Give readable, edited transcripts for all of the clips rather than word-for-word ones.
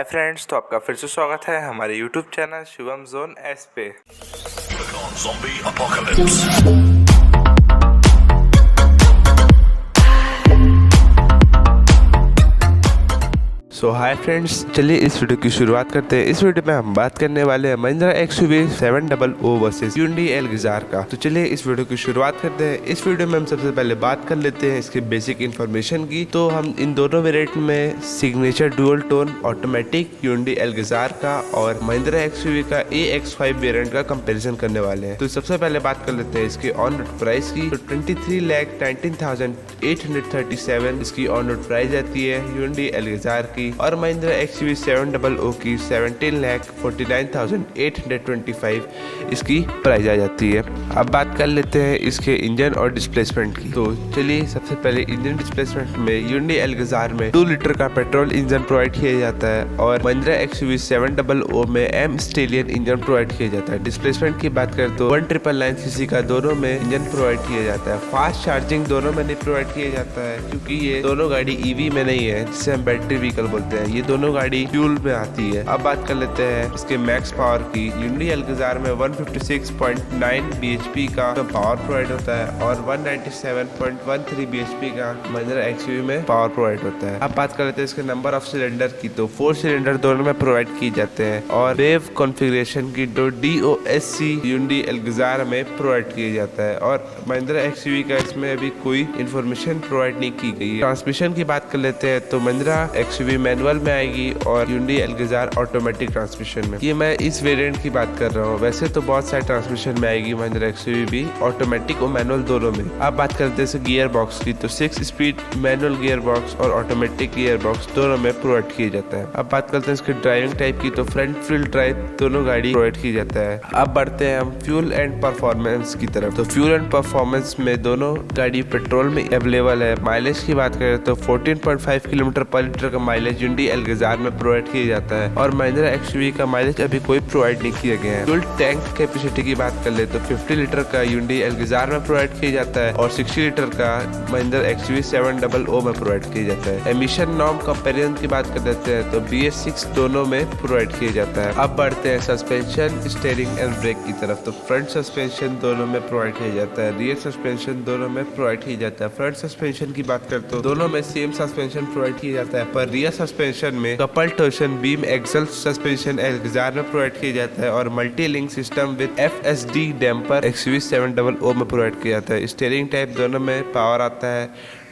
Hi friends, तो आपका फिर से स्वागत है हमारे YouTube channel Shivam zone S पे। Zombie apocalypse. सो हाय फ्रेंड्स, चलिए इस वीडियो की शुरुआत करते हैं। इस वीडियो में हम बात करने वाले हैं Mahindra XUV 700 versus Hyundai Elgazar का। तो चलिए इस वीडियो की शुरुआत करते हैं। इस वीडियो में हम सबसे पहले बात कर लेते हैं इसके बेसिक इन्फॉर्मेशन की। तो हम इन दोनों वेरिएंट में signature dual tone automatic Hyundai Elgazar का और महिंद्रा XUV का AX5 वेरिएंट का कंपैरिजन करने वाले हैं। तो सबसे पहले बात कर लेते हैं इसके ऑन रोड प्राइस की। तो 23,19,837 इसकी ऑन रोड प्राइस आती है Hyundai Elgazar की, और महिंद्रा XUV 700 की 17,49,825 इसकी प्राइस आ जाती है। अब बात कर लेते हैं इसके इंजन और डिस्प्लेसमेंट की। तो चलिए सबसे पहले इंजन डिस्प्लेसमेंट में Hyundai Elgazar में 2 लीटर का पेट्रोल इंजन प्रोवाइड किया जाता है और महिंद्रा XUV 700 में M स्टेलियन इंजन प्रोवाइड किया जाता है। डिस्प्लेसमेंट की बात करें तो 1999cc का दोनों में इंजन प्रोवाइड किया जाता है। फास्ट चार्जिंग दोनों में नहीं प्रोवाइड किया जाता है क्योंकि ये दोनों गाड़ी EV में नहीं है, जिसे हम बैटरी व्हीकल बोलते हैं। ये दोनों गाड़ी फ्यूल में आती है। अब बात कर लेते हैं इसके मैक्स पावर की। Hyundai Elgazar में 156.9 bhp का पावर प्रोवाइड होता है और 197.13 bhp का महिंद्रा XUV में पावर प्रोवाइड होता है। अब बात कर लेते हैं इसके नंबर ऑफ सिलेंडर की। तो 4 सिलेंडर दोनों में प्रोवाइड किए जाते हैं और वेव कॉन्फ़िगरेशन की DOSC Hyundai Elgazar में प्रोवाइड किया जाता है और महिंद्रा XUV का इसमें अभी कोई इन्फॉर्मेशन प्रोवाइड नहीं की गई है। ट्रांसमिशन की बात कर लेते हैं तो महिंद्रा XUV मैनुअल में आएगी और Hyundai Elgazar ऑटोमेटिक ट्रांसमिशन में। ये मैं इस वेरिएंट की बात कर रहा हूँ, वैसे तो बहुत सारे ट्रांसमिशन में आएगी महिंद्रा XUV भी, ऑटोमेटिक और मैनुअल दोनों में। अब बात करते हैं गियर बॉक्स की। तो 6 स्पीड मैनुअल गियर बॉक्स और ऑटोमेटिक गियर बॉक्स दोनों में प्रोवाइड किया जाता है। अब बात करते हैं इसकी ड्राइविंग टाइप की। तो फ्रंट व्हील ड्राइव दोनों गाड़ी प्रोवाइड की जाता है। अब बढ़ते हैं हम फ्यूल एंड परफॉर्मेंस की तरफ। तो फ्यूल एंड परफॉर्मेंस में दोनों गाड़ी पेट्रोल में अवेलेबल है। माइलेज की बात करें तो 14.5 किलोमीटर पर लीटर का माइलेज Hyundai Elgazar में प्रोवाइड किया जाता है और महिंद्रा XUV का माइलेज अभी कोई प्रोवाइड नहीं किया गया है। फ्यूल टैंक कैपेसिटी की बात कर ले तो 50 लीटर का Hyundai Elgazar में प्रोवाइड किया जाता है और 60 लीटर का महिंद्रा XUV 700 में प्रोवाइड किया जाता है। एमिशन नॉर्म कंपैरिजन की बात कर लेते हैं तो BS6 दोनों में प्रोवाइड किया जाता है। अब बढ़ते हैं सस्पेंशन, स्टीयरिंग एंड ब्रेक की तरफ। तो फ्रंट सस्पेंशन दोनों में प्रोवाइड किया जाता है, रियर सस्पेंशन दोनों में प्रोवाइड किया जाता है। फ्रंट सस्पेंशन की बात करें तो दोनों में सेम सस्पेंशन प्रोवाइड किया जाता है, पर रियर सस्पेंशन में couple torsion beam axle suspension Elgazar में प्रोवाइड किया जाता है और multi link system with FSD damper XUV 700 में प्रोवाइड किया जाता है। स्टीयरिंग टाइप दोनों में पावर आता है।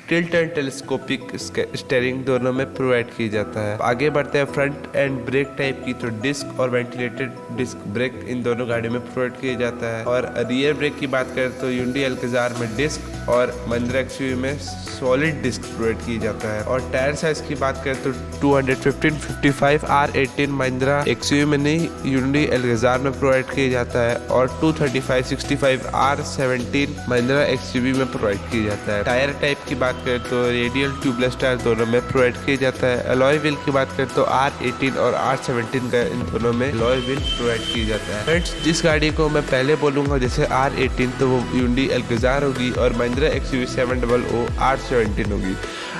टिल्ट एंड टेलीस्कोपिक स्टीयरिंग दोनों में प्रोवाइड किया जाता है। आगे बढ़ते हैं फ्रंट एंड ब्रेक टाइप की। तो डिस्क और वेंटिलेटेड डिस्क ब्रेक इन दोनों गाड़ियों में प्रोवाइड किया जाता है और रियर ब्रेक की बात करें तो Hyundai Elgazar में डिस्क और महिंद्रा XUV में सॉलिड डिस्क प्रोवाइड किया जाता है। और टायर साइज की बात करें तो 215/55 R18 महिंद्रा XUV में नहीं Hyundai Elgazar में प्रोवाइड किया जाता है और 235/65 R17 महिंद्रा XUV में प्रोवाइड किया जाता है। टायर टाइप की बात करें तो रेडियल ट्यूबलेस टायर दोनों में प्रोवाइड किया जाता है। अलॉय व्हील की बात करें तो R18 और R17 का इन दोनों में अलॉय व्हील प्रोवाइड किया जाता है। फ्रेंड्स, जिस गाड़ी को मैं पहले बोलूंगा जैसे R18 तो वो Hyundai Elgazar होगी और महिंद्रा XUV 700 R17 होगी।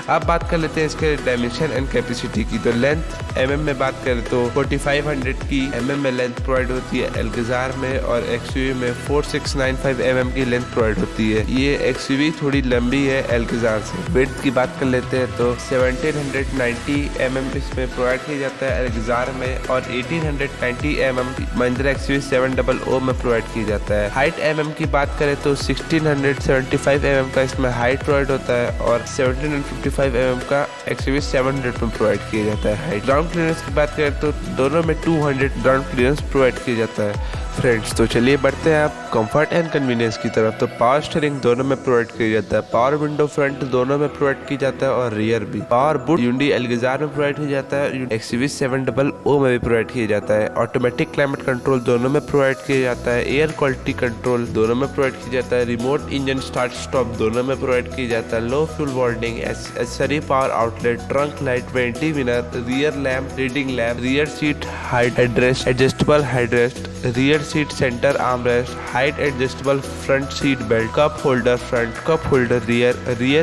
अब बात कर लेते हैं इसके डायमेंशन एंड कैपेसिटी की। तो लेंथ mm में बात करें तो 4500 की mm में लेंथ प्रोवाइड होती है Elgazar में और XUV में 4695 mm की लेंथ प्रोवाइड होती है। ये XUV थोड़ी लंबी है Elgazar से। विड्थ की बात कर लेते हैं तो 1790 mm इसमें प्रोवाइड किया जाता है Elgazar में और 1890 mm महिंद्रा XUV 700 में प्रोवाइड किया जाता है। हाइट mm की बात करें तो 1675 mm का इसमें हाइट प्रोवाइड होता है और 1755 mm का XUV 700 में प्रोवाइड किया जाता है हाइट। ग्राउंड क्लियरेंस की बात करें तो दोनों में 200 ग्राउंड क्लियरेंस प्रोवाइड किया जाता है। फ्रेंड्स, तो चलिए बढ़ते हैं आप कंफर्ट एंड कन्वीनियंस की तरफ। तो पावर स्टीयरिंग दोनों में प्रोवाइड किया जाता है, पावर विंडो फ्रंट दोनों में प्रोवाइड किया जाता है और रियर भी। पावर बूट Hyundai Elgazar में प्रोवाइड किया जाता है, XUV 700 में भी प्रोवाइड किया जाता है। ऑटोमेटिक क्लाइमेट कंट्रोल दोनों में प्रोवाइड किया जाता है। एयर क्वालिटी कंट्रोल दोनों में प्रोवाइड किया जाता है। रिमोट इंजन स्टार्ट स्टॉप दोनों में प्रोवाइड किया जाता है। लो fuel warning, accessory power outlet, trunk light, vanity winner, rear lamp, reading lamp, rear seat height headrest, adjustable headrest, rear seat center armrest, height adjustable front seat belt, cup holder front, cup holder rear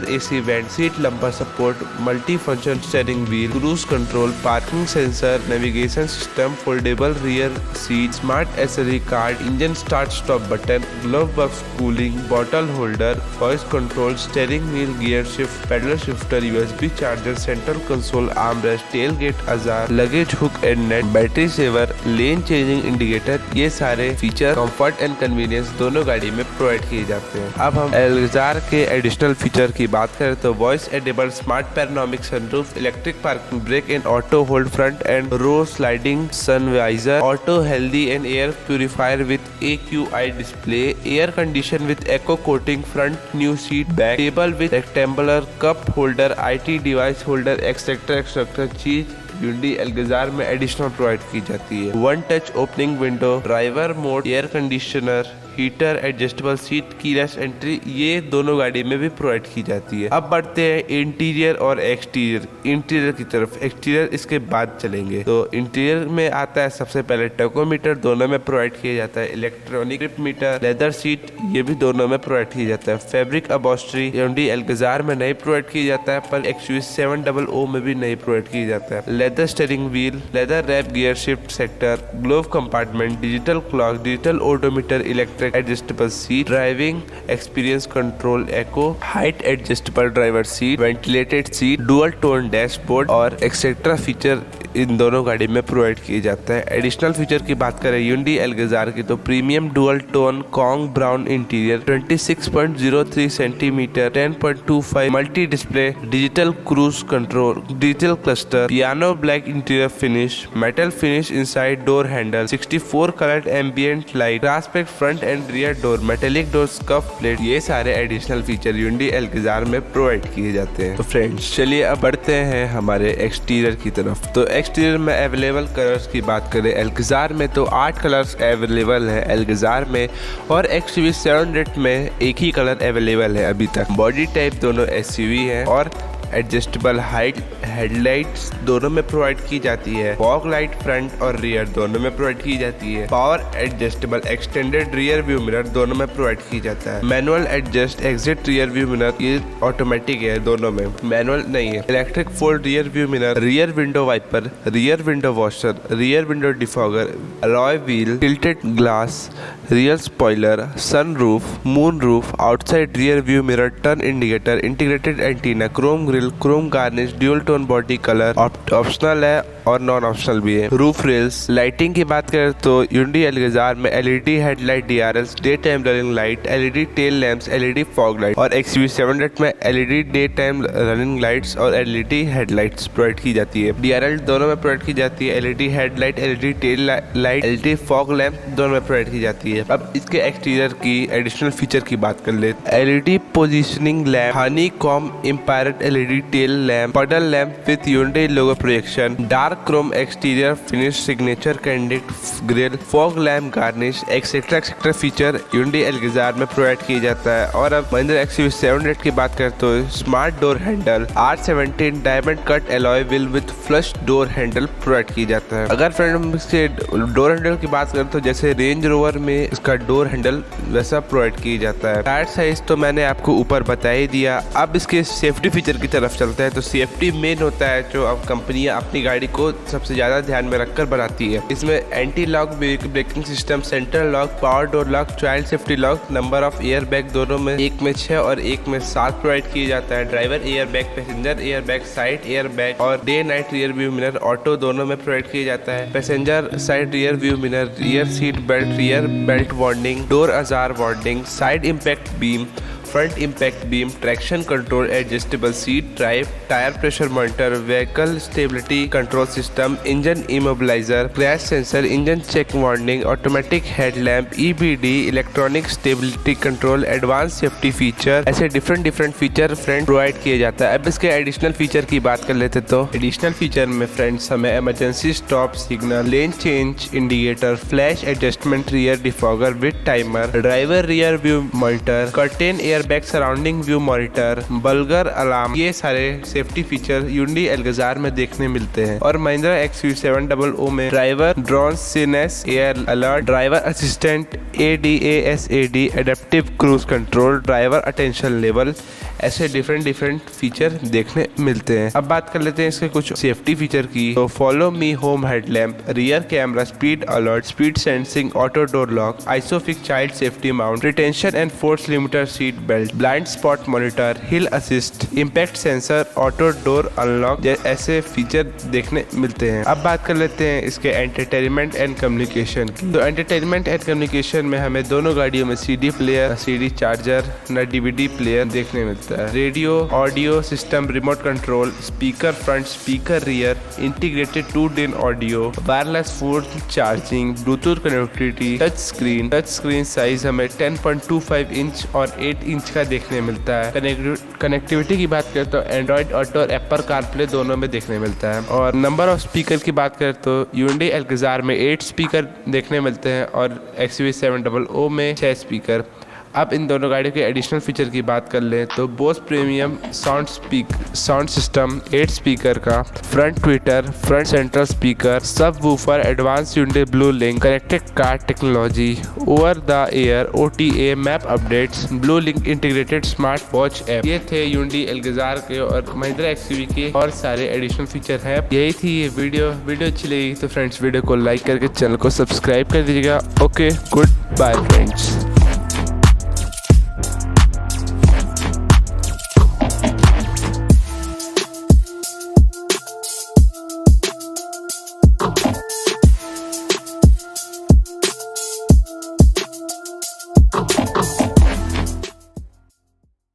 AC vent, seat lumbar support, multi-function steering wheel, cruise control, parking sensor, navigation system, foldable rear seat, smart accessory card, engine start stop button, glove box cooling, bottle holder, voice control, steering wheel, gear shift, pedal shifter, USB charger, central console, armrest, tailgate azar, luggage hook and net, battery saver, lane changing indicator, ये सारे feature comfort and convenience दोनों गाड़ी में provide किए जाते हैं। अब हम एल्गजार के एडिशनल फीचर की बात करें तो voice enabled smart panoramic sunroof, electric parking brake and auto hold front and row sliding sun visor, auto healthy and air purifier with AQI display, air condition with eco coating front new seat back, table with rectangular cup holder, IT device holder etcetera चीज Hyundai Alcazar में additional provide की जाती है। One touch opening window, driver mode, air conditioner, heater, adjustable seat, keyless entry, ये दोनों गाड़ी में भी प्रोवाइड की जाती है। अब बढ़ते हैं इंटीरियर और एक्सटीरियर। इंटीरियर की तरफ, एक्सटीरियर इसके बाद चलेंगे। तो इंटीरियर में आता है सबसे पहले टकोमीटर, दोनों में प्रोवाइड किया जाता है। Electronic trip meter, leather seat, ये भी दोनों में प्रोवाइड किया जाता है। फैब्रिक अपहोल्स्ट्री Hyundai एल्गजार में नहीं प्रोवाइड किया जाता है, पर XUV700 में भी नहीं प्रोवाइड किया जाता है। Leather steering wheel, leather wrap gear shift sector, glove compartment, digital clock, digital odometer, electric adjustable seat, driving experience control eco, height adjustable driver seat, ventilated seat, dual tone dashboard और etcetera feature इन दोनों गाड़ी में provide किए जाता है। Additional feature की बात करें Hyundai एल्गजार की तो premium dual tone Kong brown interior, 26.03 centimetre, 10.25 multi display, digital cruise control, digital cluster, piano black interior finish, metal finish inside door handle, 64 coloured ambient light, transparent front end rear door, metallic door, scuff plate, ये सारे additional feature Hyundai Alcazar में provide किए जाते हैं। तो friends चलिए अब बढ़ते हैं हमारे एक्सटीरियर की तरफ। तो एक्सटीरियर में अवेलेबल कलर्स की बात करें एल्गजार में तो 8 कलर्स अवेलेबल है एल्गजार में, और XUV700 में एक ही कलर अवेलेबल है अभी तक। बॉडी टाइप दोनों SUV है और एडजस्टेबल हाइट हेडलाइट्स दोनों में प्रोवाइड की जाती है। फॉग लाइट फ्रंट और रियर दोनों में प्रोवाइड की जाती है। Power adjustable extended rear view mirror दोनों में प्रोवाइड की जाता है। Manual adjust exit rear view mirror, ये ऑटोमेटिक है, दोनों में मैनुअल नहीं है। Electric fold rear view mirror, rear window wiper, rear window washer, rear window defogger, alloy wheel, tilted glass, rear spoiler, sunroof, moon roof, outside rear view mirror, turn indicator, integrated antenna, Chrome grill, Chrome garnish, dual tone body colour, optional है और non optional भी है। Roof rails. Lighting की बात करें तो Hyundai Alcazar में LED headlight, DRLs, day time running light, LED tail lamps, LED fog light, और XUV700 में LED day time running lights और LED हेडलाइट्स प्रोवाइड की जाती है। DRL दोनों में प्रोवाइड की जाती है। LED headlight, LED tail light, LED fog lamp दोनों में प्रोवाइड की जाती है। अब इसके एक्सटीरियर की एडिशनल फीचर की बात कर ले। LED positioning lamp, honeycomb inspired LED tail lamp, puddle lamp with Hyundai logo projection, dark chrome exterior finish, signature candid grille, fog lamp garnish, etcetera feature Hyundai Alcazar में provide किया जाता है। और अब Mahindra XUV700 की बात करें तो smart door handle, R17 diamond cut alloy wheel with flush door handle provide किया जाता है। अगर फ्रेंड हम इसके डोर हैंडल की बात करें तो जैसे रेंज रोवर में इसका डोर हैंडल वैसा प्रोवाइड किया जाता है। टायर साइज तो मैंने आपको ऊपर बता ही दिया। अब इसके सेफ्टी फीचर की तरफ चलते हैं। तो सेफ्टी मेन होता है जो अब कंपनियां अपनी गाड़ी को सबसे ज्यादा ध्यान में रखकर बनाती है। इसमें anti lock braking system, central lock, power door lock, child safety lock, number of air bag दोनों में एक में 6 और एक में 7 प्रोवाइड किया जाता है। Driver air bag, passenger air bag, side air bag और day night rear view mirror auto दोनों में प्रोवाइड किया जाता है। Passenger side rear view mirror, rear seat belt, rear belt warning, door ajar warning, side impact beam, front impact beam, traction control, adjustable seat drive, tyre pressure monitor, vehicle stability control system, engine immobiliser, crash sensor, engine check warning, automatic headlamp, EBD, electronic stability control, advance safety feature, ऐसे different feature friend provide किए जाता है। अब इसके additional feature की बात कर लेते तो एडिशनल फीचर में फ्रेंड्स हमें emergency stop signal, lane change indicator, flash adjustment rear defogger with timer, driver rear view monitor, curtain air bag surrounding view monitor, vulgar alarm, ये सारे सेफ्टी फीचर Hyundai Alcazar में देखने मिलते हैं। और Mahindra XUV700 में driver drowsiness air alert, driver assistant ADASAD, adaptive cruise control, driver attention level, ऐसे different feature देखने मिलते हैं। अब बात कर लेते हैं इसके कुछ सेफ्टी फीचर की। तो follow me home headlamp, rear camera, speed alert, speed sensing, auto door lock, आइसोफिक child safety mount, retention and force limiter seat belt, blind spot monitor, hill assist, impact sensor, auto door unlock, ऐसे feature देखने मिलते हैं। अब बात कर लेते हैं इसके एंटरटेनमेंट एंड कम्युनिकेशन की। तो एंटरटेनमेंट एंड कम्युनिकेशन में हमें दोनों गाड़ियों में CD प्लेयर, CD चार्जर, न DVD प्लेयर देखने मिलता है। Radio audio system, remote control, speaker front, speaker rear, integrated 2-in audio, wireless phone charging, Bluetooth connectivity, touch screen size हमें 10.25 इंच और 8 इंच का देखने मिलता है। कनेक्टिविटी की बात करें तो एंड्रॉइड ऑटो और एप्पल कारप्ले दोनों में देखने मिलता है। और नंबर ऑफ स्पीकर की बात करें तो Hyundai Alcazar में 8 स्पीकर देखने मिलते हैं और XUV700 में 6 स्पीकर। अब इन दोनों गाड़ियों के एडिशनल फीचर की बात कर लें तो Bose premium sound system, 8 speaker का, front tweeter, front central speaker, subwoofer, advance Hyundai blue link, connected car technology, over the air OTA map updates, blue link integrated smart watch app. ये थे Hyundai Alcazar के और Mahindra XUV के और सारे additional feature हैं। यही थी ये वीडियो अच्छी लगी तो फ्रेंड्स वीडियो को लाइक करके चैनल को सब्सक्राइब कर दीजिएगा। Okay, goodbye friends.